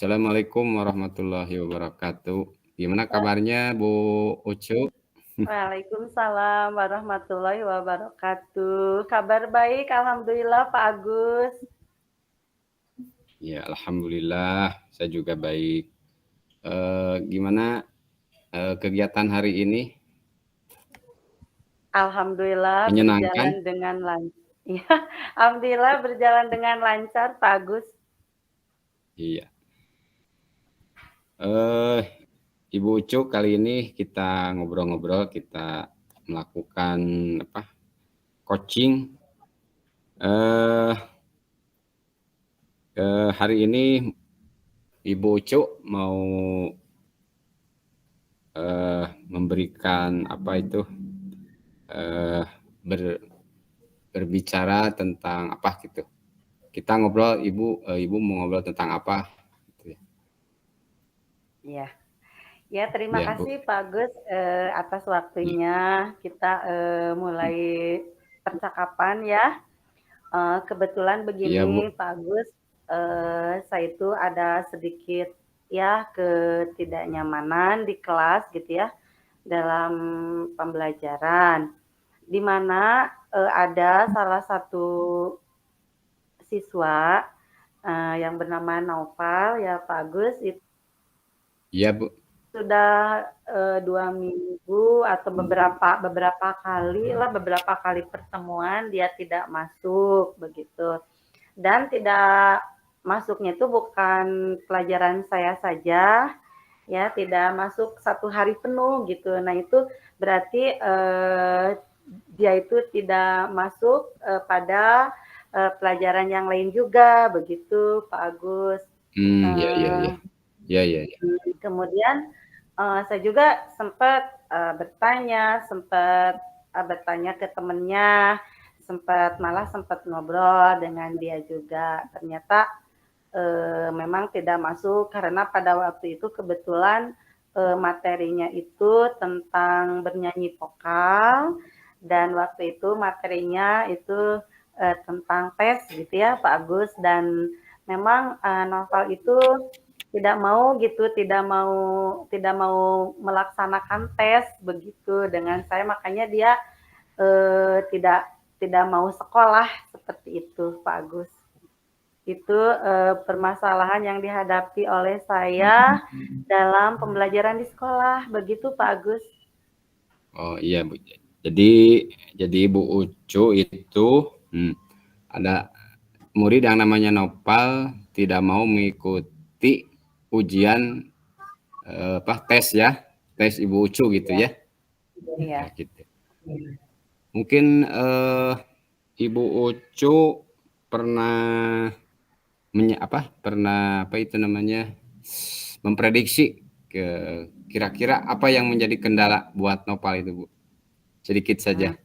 Assalamualaikum warahmatullahi wabarakatuh. Gimana kabarnya Bu Ucu? Waalaikumsalam warahmatullahi wabarakatuh. Kabar baik, alhamdulillah Pak Agus. Ya, alhamdulillah saya juga baik. Gimana kegiatan hari ini? Alhamdulillah Menyenangkan? berjalan dengan lancar. Ya, alhamdulillah berjalan dengan lancar Pak Agus. Iya. Eh, Ibu Ucu, kali ini kita ngobrol-ngobrol, kita melakukan apa? Coaching. Eh, Hari ini Ibu Ucu mau memberikan apa itu? Berbicara tentang apa gitu. Kita ngobrol, Ibu mau ngobrol tentang apa? Gitu ya. Ya, ya terima Ya, Bu. kasih Pak Agus atas Ya, waktunya. Kita mulai percakapan ya. Kebetulan iya, Bu. begini Pak Agus, saya itu ada sedikit ya ketidaknyamanan di kelas gitu ya dalam pembelajaran, di mana ada salah satu siswa yang bernama Naufal ya Pak Agus itu Iya, Bu. sudah 2 minggu atau beberapa kali pertemuan dia tidak masuk begitu. Dan tidak masuknya itu bukan pelajaran saya saja, ya tidak masuk 1 hari penuh gitu. Nah itu berarti dia itu tidak masuk pada pelajaran yang lain juga begitu Pak Agus. Iya, iya, iya. Eh, Iya, iya, iya. Kemudian saya juga sempat bertanya ke temennya, malah sempat ngobrol dengan dia juga. Ternyata memang tidak masuk karena pada waktu itu kebetulan materinya itu tentang bernyanyi vokal dan waktu itu materinya itu tentang tes gitu ya Pak Agus, dan memang Noval itu tidak mau gitu, tidak mau melaksanakan tes begitu dengan saya, makanya dia tidak tidak mau sekolah seperti itu Pak Agus. Itu permasalahan yang dihadapi oleh saya dalam pembelajaran di sekolah, begitu Pak Agus. Oh, iya, Bu. Jadi Bu Ucu itu ada murid yang namanya Nopal tidak mau mengikuti ujian tes ya, tes Ibu Ucu gitu Ya, ya. Ya, iya. gitu. Mungkin Ibu Ucu pernah pernah itu namanya memprediksi kira-kira apa yang menjadi kendala buat Nopal itu, Bu? Sedikit saja.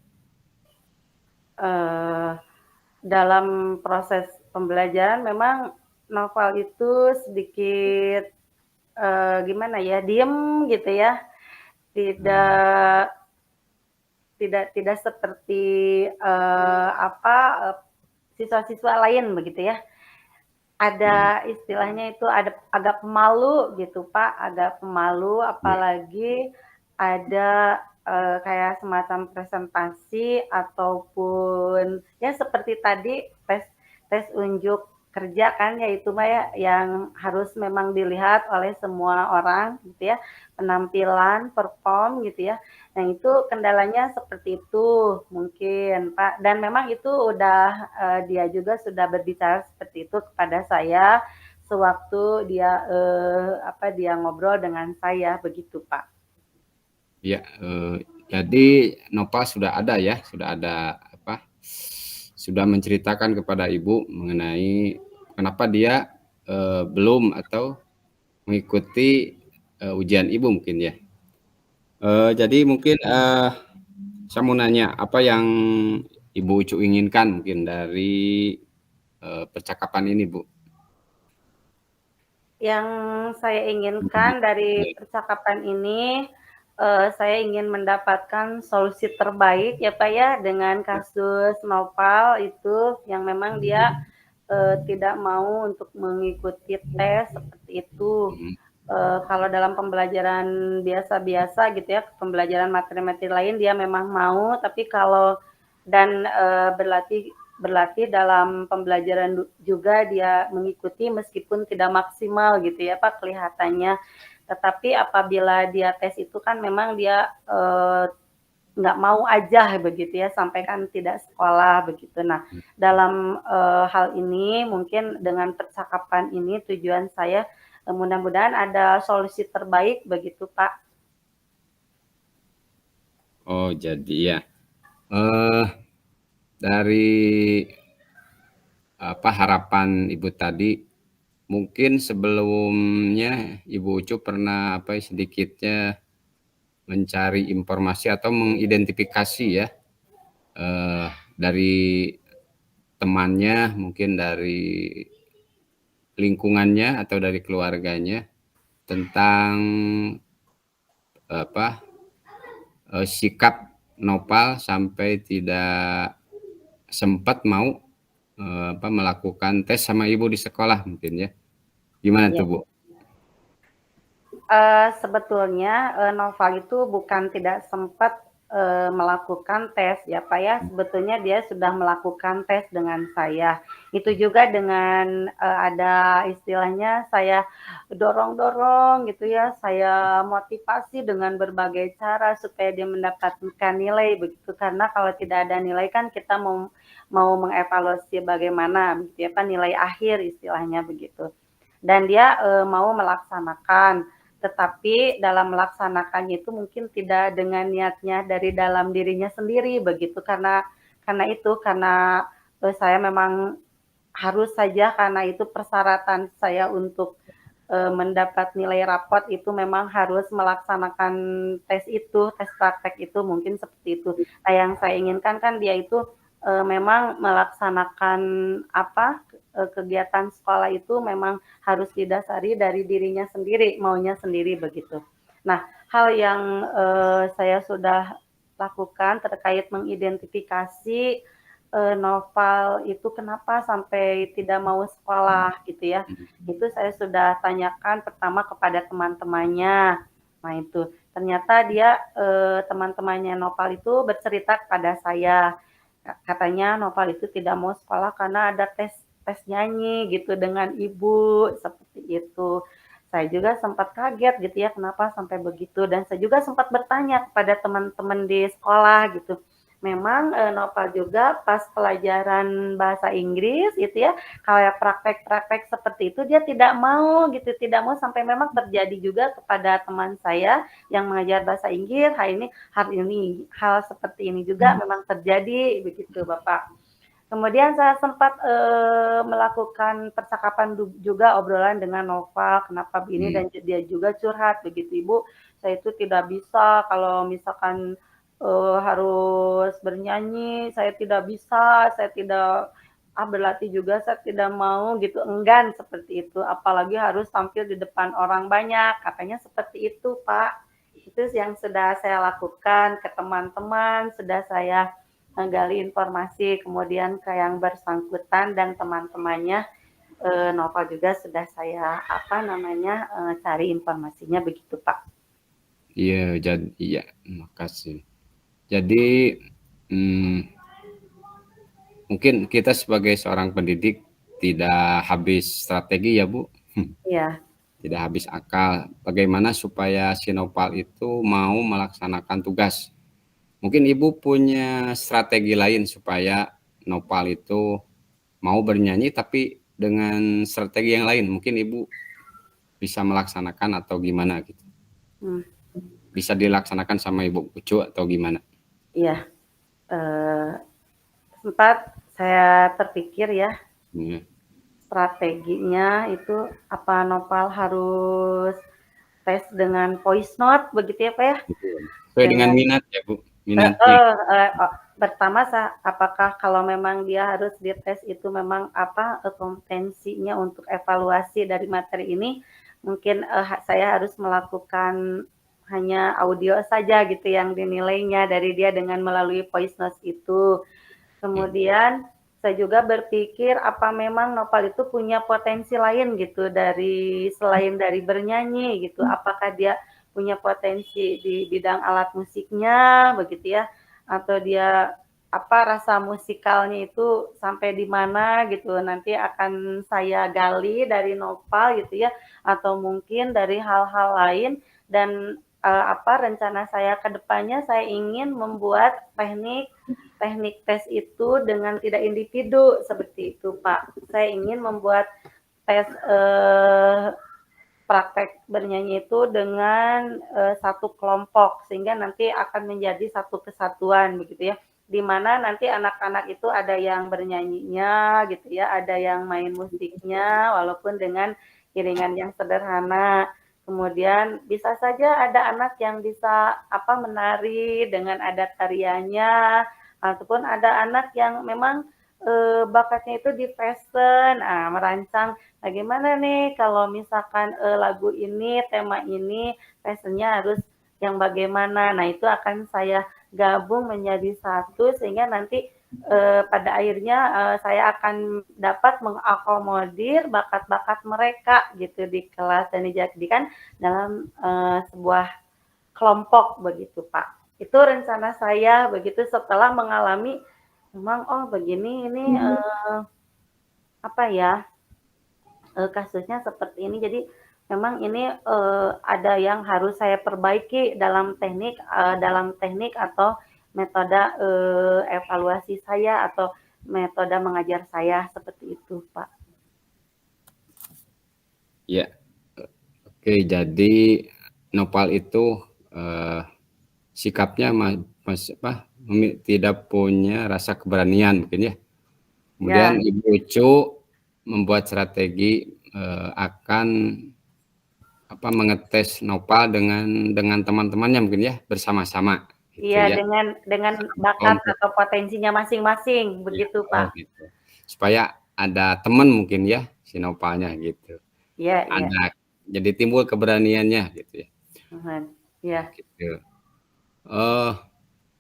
Dalam proses pembelajaran memang Noval itu sedikit gimana ya, diem gitu ya, tidak tidak seperti siswa-siswa lain begitu ya. Ada istilahnya itu ada agak pemalu gitu Pak, agak pemalu, Ya. apalagi ada kayak semacam presentasi ataupun ya seperti tadi tes tes unjuk kerja kan ya, itu mah ya yang harus memang dilihat oleh semua orang gitu ya, penampilan, perform gitu ya. Nah itu kendalanya seperti itu mungkin Pak, dan memang itu udah dia juga sudah berbicara seperti itu kepada saya sewaktu dia ngobrol dengan saya begitu Pak. Ya, jadi Nopal sudah ada ya, sudah menceritakan kepada Ibu mengenai kenapa dia belum atau mengikuti ujian Ibu mungkin ya. Jadi mungkin saya mau nanya apa yang Ibu Ucu inginkan mungkin dari percakapan ini, Bu? Yang saya inginkan dari percakapan ini, saya ingin mendapatkan solusi terbaik ya Pak ya, dengan kasus Nopal itu yang memang dia tidak mau untuk mengikuti tes seperti itu. Kalau dalam pembelajaran biasa-biasa gitu ya, pembelajaran materi-materi lain dia memang mau, tapi kalau berlatih dalam pembelajaran juga dia mengikuti meskipun tidak maksimal gitu ya Pak kelihatannya. Tetapi apabila dia tes itu kan memang dia nggak mau aja begitu ya, sampai kan tidak sekolah begitu. Nah, dalam hal ini mungkin dengan percakapan ini tujuan saya mudah-mudahan ada solusi terbaik begitu Pak. Oh, jadi ya. Dari apa harapan Ibu tadi, mungkin sebelumnya Ibu Ucu pernah apa sedikitnya mencari informasi atau mengidentifikasi ya dari temannya, mungkin dari lingkungannya atau dari keluarganya tentang apa sikap Nopal sampai tidak sempat mau melakukan tes sama ibu di sekolah mungkin ya. Gimana Ya. tuh Bu? Sebetulnya Noval itu bukan tidak sempat melakukan tes ya Pak ya. Sebetulnya dia sudah melakukan tes dengan saya. Itu juga dengan ada istilahnya saya dorong-dorong gitu ya. Saya motivasi dengan berbagai cara supaya dia mendapatkan nilai begitu. Karena kalau tidak ada nilai kan kita mau mengevaluasi bagaimana begitu ya Pak, nilai akhir istilahnya begitu. Dan dia mau melaksanakan, tetapi dalam melaksanakannya itu mungkin tidak dengan niatnya dari dalam dirinya sendiri begitu, karena saya memang harus saja, karena itu persyaratan saya untuk mendapat nilai rapot itu memang harus melaksanakan tes itu, tes praktek itu mungkin seperti itu. Nah, yang saya inginkan kan dia itu memang melaksanakan kegiatan sekolah itu memang harus didasari dari dirinya sendiri, maunya sendiri begitu. Nah, hal yang saya sudah lakukan terkait mengidentifikasi Noval itu kenapa sampai tidak mau sekolah gitu ya. Itu saya sudah tanyakan pertama kepada teman-temannya. Nah itu ternyata dia teman-temannya Noval itu bercerita kepada saya. Katanya Noval itu tidak mau sekolah karena ada tes nyanyi gitu dengan ibu seperti itu. Saya juga sempat kaget gitu ya kenapa sampai begitu, dan saya juga sempat bertanya kepada teman-teman di sekolah gitu. Memang Nopal juga pas pelajaran bahasa Inggris gitu ya, kayak praktek-praktek seperti itu dia tidak mau gitu, tidak mau, sampai memang terjadi juga kepada teman saya yang mengajar bahasa Inggris. Hal seperti ini juga memang terjadi begitu Bapak. Kemudian saya sempat melakukan percakapan juga, obrolan dengan Noval, kenapa begini, dan dia juga curhat begitu, Ibu, saya itu tidak bisa kalau misalkan harus bernyanyi, saya tidak bisa, saya tidak berlatih juga saya tidak mau gitu, enggan seperti itu, apalagi harus tampil di depan orang banyak, katanya seperti itu, Pak. Itu yang sudah saya lakukan ke teman-teman, sudah saya menggali informasi, kemudian ke yang bersangkutan dan teman-temannya, Noval juga sudah saya cari informasinya begitu Pak. Iya, iya, makasih. Jadi mungkin kita sebagai seorang pendidik tidak habis strategi ya Bu. Iya. Tidak habis akal. Bagaimana supaya si Nopal itu mau melaksanakan tugas. Mungkin Ibu punya strategi lain supaya Nopal itu mau bernyanyi tapi dengan strategi yang lain. Mungkin Ibu bisa melaksanakan atau gimana gitu. Bisa dilaksanakan sama Ibu Ucu atau gimana? Iya. Sempat saya terpikir ya. Strateginya itu apa Nopal harus tes dengan voice note begitu ya Pak ya? Sesuai dengan minat ya Bu. Pertama apakah kalau memang dia harus dites itu memang kompetensinya untuk evaluasi dari materi ini, mungkin saya harus melakukan hanya audio saja gitu yang dinilainya dari dia dengan melalui voice note itu. Kemudian saya juga berpikir apa memang Nopal itu punya potensi lain gitu selain dari bernyanyi gitu. Apakah dia punya potensi di bidang alat musiknya begitu ya, atau dia apa rasa musikalnya itu sampai di mana gitu. Nanti akan saya gali dari Nopal gitu ya, atau mungkin dari hal-hal lain dan apa rencana saya ke depannya saya ingin membuat teknik tes itu dengan tidak individu seperti itu, Pak. Saya ingin membuat tes praktek bernyanyi itu dengan satu kelompok sehingga nanti akan menjadi satu kesatuan begitu ya. Di mana nanti anak-anak itu ada yang bernyanyinya gitu ya, ada yang main musiknya walaupun dengan iringan yang sederhana. Kemudian bisa saja ada anak yang bisa apa menari dengan adat tariannya ataupun ada anak yang memang bakatnya itu di fashion, merancang bagaimana nih kalau misalkan lagu ini, tema ini, fashionnya harus yang bagaimana. Nah itu akan saya gabung menjadi satu sehingga nanti pada akhirnya saya akan dapat mengakomodir bakat-bakat mereka gitu di kelas dan dijadikan dalam sebuah kelompok begitu Pak. Itu rencana saya begitu setelah mengalami memang oh begini ini apa ya kasusnya seperti ini. Jadi memang ini ada yang harus saya perbaiki dalam teknik atau metode evaluasi saya atau metode mengajar saya seperti itu, Pak. Ya, oke. Jadi Nopal itu sikapnya tidak punya rasa keberanian mungkin ya. Kemudian Ya, Ibu Ucu membuat strategi akan mengetes Nopal dengan teman-temannya mungkin ya, bersama-sama gitu iya ya. dengan bakat Kelompok. atau potensinya masing-masing Ya, begitu, oh Pak. gitu. Supaya ada teman mungkin ya si Nopalnya gitu. Iya, iya. Ada jadi timbul keberaniannya gitu ya. Iya. Gitu.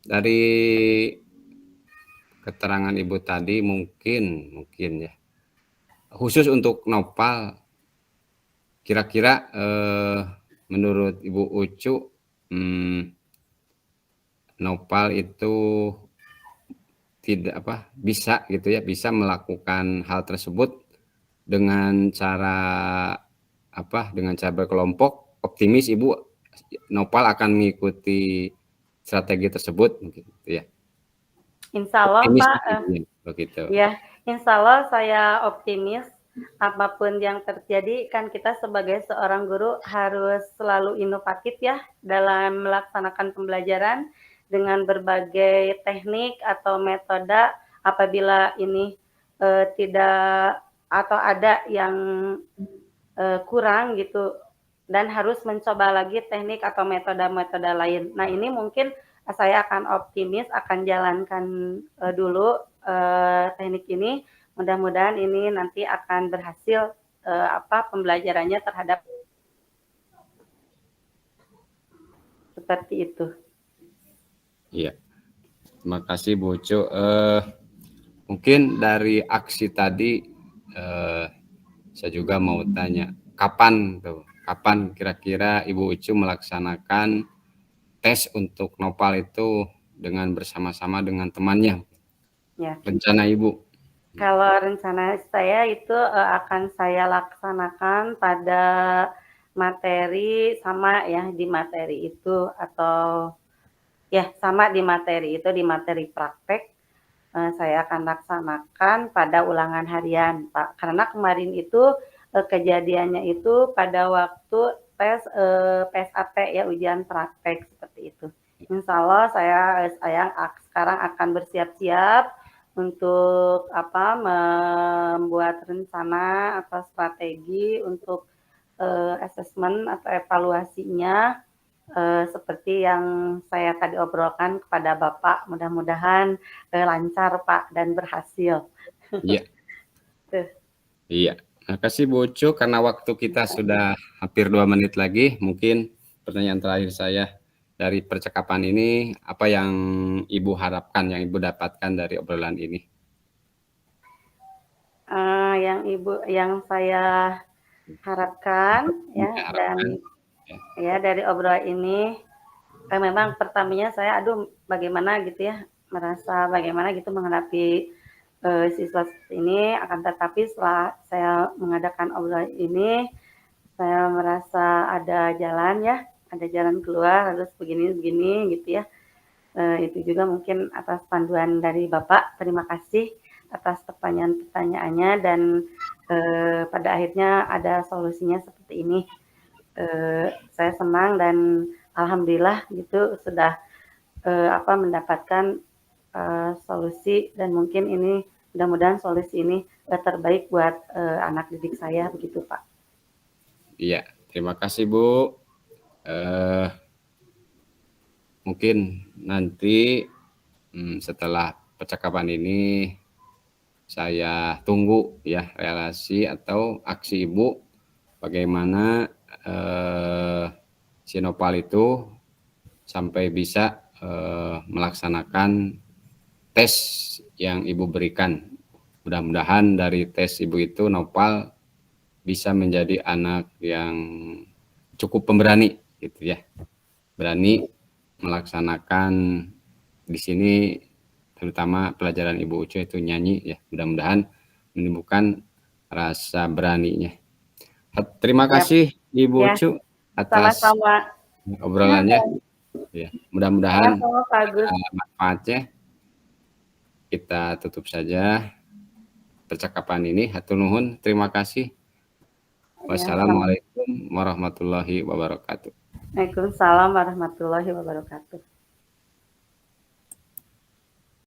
Dari keterangan Ibu tadi mungkin ya. Khusus untuk Nopal kira-kira menurut Ibu Ucu Nopal itu tidak bisa gitu ya, bisa melakukan hal tersebut dengan cara berkelompok. Optimis Ibu Nopal akan mengikuti strategi tersebut mungkin gitu ya. Insya Allah, Optimis Pak. begitu. Ya, insya Allah saya optimis apapun yang terjadi kan kita sebagai seorang guru harus selalu inovatif ya dalam melaksanakan pembelajaran dengan berbagai teknik atau metode apabila ini tidak atau ada yang kurang gitu dan harus mencoba lagi teknik atau metode-metode lain. Nah ini mungkin saya akan optimis akan jalankan dulu teknik ini. Mudah-mudahan ini nanti akan berhasil pembelajarannya terhadap seperti itu. Iya. Terima kasih Bu Ucu. Mungkin dari aksi tadi saya juga mau tanya, kapan kira-kira Ibu Ucu melaksanakan tes untuk Nopal itu dengan bersama-sama dengan temannya? Ya. Rencana Ibu? Kalau rencana saya itu akan saya laksanakan pada materi sama ya di materi itu atau ya sama di materi itu di materi praktek saya akan laksanakan pada ulangan harian Pak. Karena kemarin itu kejadiannya itu pada waktu tes PSAT ya ujian praktek seperti itu. Insya Allah saya sekarang akan bersiap-siap untuk membuat rencana atau strategi untuk asesmen atau evaluasinya seperti yang saya tadi obrolkan kepada Bapak. Mudah-mudahan lancar Pak dan berhasil. Iya. Iya. Terima kasih Bu Ucu, karena waktu kita sudah hampir 2 menit lagi, mungkin pertanyaan terakhir saya dari percakapan ini, apa yang Ibu harapkan, yang Ibu dapatkan dari obrolan ini? Yang saya harapkan ya Punya dan harapan, ya. ya dari obrolan ini, memang pertamanya saya aduh bagaimana gitu ya, merasa bagaimana gitu menghadapi, siswa seperti ini, akan tetapi setelah saya mengadakan obrolan ini, saya merasa ada jalan ya, ada jalan keluar, harus begini-begini gitu ya. Itu juga mungkin atas panduan dari Bapak, terima kasih atas pertanyaan-pertanyaannya dan, pada akhirnya ada solusinya seperti ini. Saya senang dan alhamdulillah gitu sudah, mendapatkan, solusi dan mungkin ini mudah-mudahan solusi ini, terbaik buat, anak didik saya begitu, Pak. Iya, terima kasih Bu. Eh, Mungkin nanti setelah percakapan ini saya tunggu ya relasi atau aksi Ibu bagaimana si Nopal itu sampai bisa melaksanakan tes yang Ibu berikan. Mudah-mudahan dari tes Ibu itu Nopal bisa menjadi anak yang cukup pemberani gitu ya. Berani melaksanakan di sini terutama pelajaran Ibu Ucu itu nyanyi ya. Mudah-mudahan menimbulkan rasa beraninya. Terima Ya, kasih Ibu ya, Ucu atas sama-sama. Ya, obrolannya ya. Mudah-mudahan sama-sama Pak Agus. ada manfaatnya. Kita tutup saja percakapan ini. Hatur nuhun, terima kasih. Ya, sama. Wassalamualaikum warahmatullahi wabarakatuh. Waalaikumsalam warahmatullahi wabarakatuh.